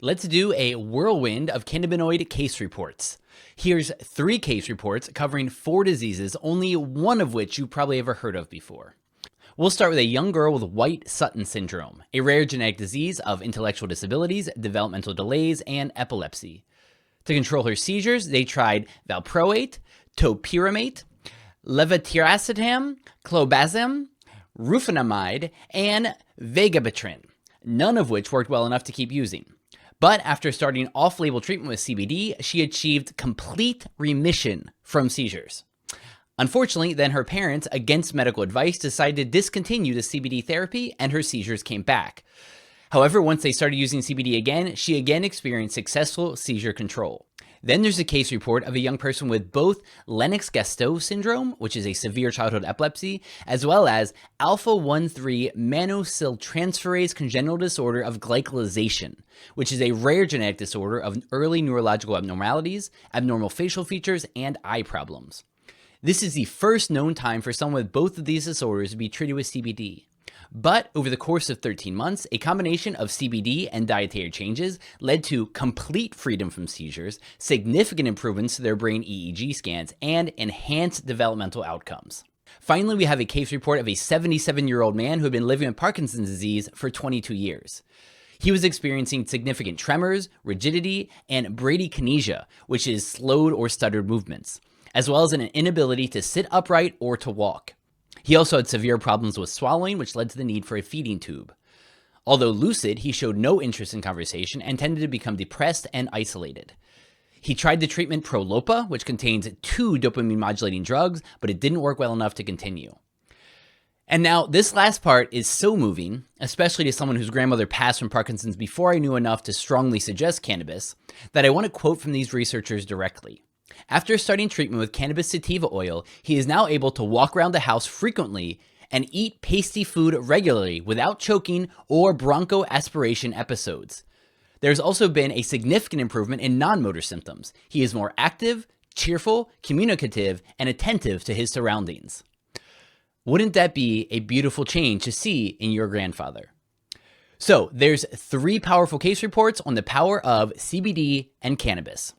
Let's do a whirlwind of cannabinoid case reports. Here's 3 case reports covering 4 diseases, only one of which you probably ever heard of before. We'll start with a young girl with white Sutton Syndrome, a rare genetic disease of intellectual disabilities, developmental delays, and epilepsy. To control her seizures, they tried valproate, topiramate, levetiracetam, clobazam, rufinamide, and vagibatrin, none of which worked well enough to keep using. But after starting off-label treatment with CBD, she achieved complete remission from seizures. Unfortunately, then her parents, against medical advice, decided to discontinue the CBD therapy and her seizures came back. However, once they started using CBD again, she again experienced successful seizure control. Then there's a case report of a young person with both Lennox-Gastaut Syndrome, which is a severe childhood epilepsy, as well as alpha-1,3 mannose-transferase congenital disorder of glycosylation, which is a rare genetic disorder of early neurological abnormalities, abnormal facial features, and eye problems. This is the first known time for someone with both of these disorders to be treated with CBD. But over the course of 13 months, a combination of CBD and dietary changes led to complete freedom from seizures, significant improvements to their brain EEG scans, and enhanced developmental outcomes. Finally, we have a case report of a 77-year-old man who had been living with Parkinson's disease for 22 years. He was experiencing significant tremors, rigidity, and bradykinesia, which is slowed or stuttered movements, as well as an inability to sit upright or to walk. He also had severe problems with swallowing, which led to the need for a feeding tube. Although lucid, he showed no interest in conversation and tended to become depressed and isolated. He tried the treatment Prolopa, which contains 2 dopamine-modulating drugs, but it didn't work well enough to continue. And now, this last part is so moving, especially to someone whose grandmother passed from Parkinson's before I knew enough to strongly suggest cannabis, that I want to quote from these researchers directly. After starting treatment with cannabis sativa oil, he is now able to walk around the house frequently and eat pasty food regularly without choking or bronchoaspiration episodes. There's also been a significant improvement in non-motor symptoms. He is more active, cheerful, communicative, and attentive to his surroundings. Wouldn't that be a beautiful change to see in your grandfather? So there's 3 powerful case reports on the power of CBD and cannabis.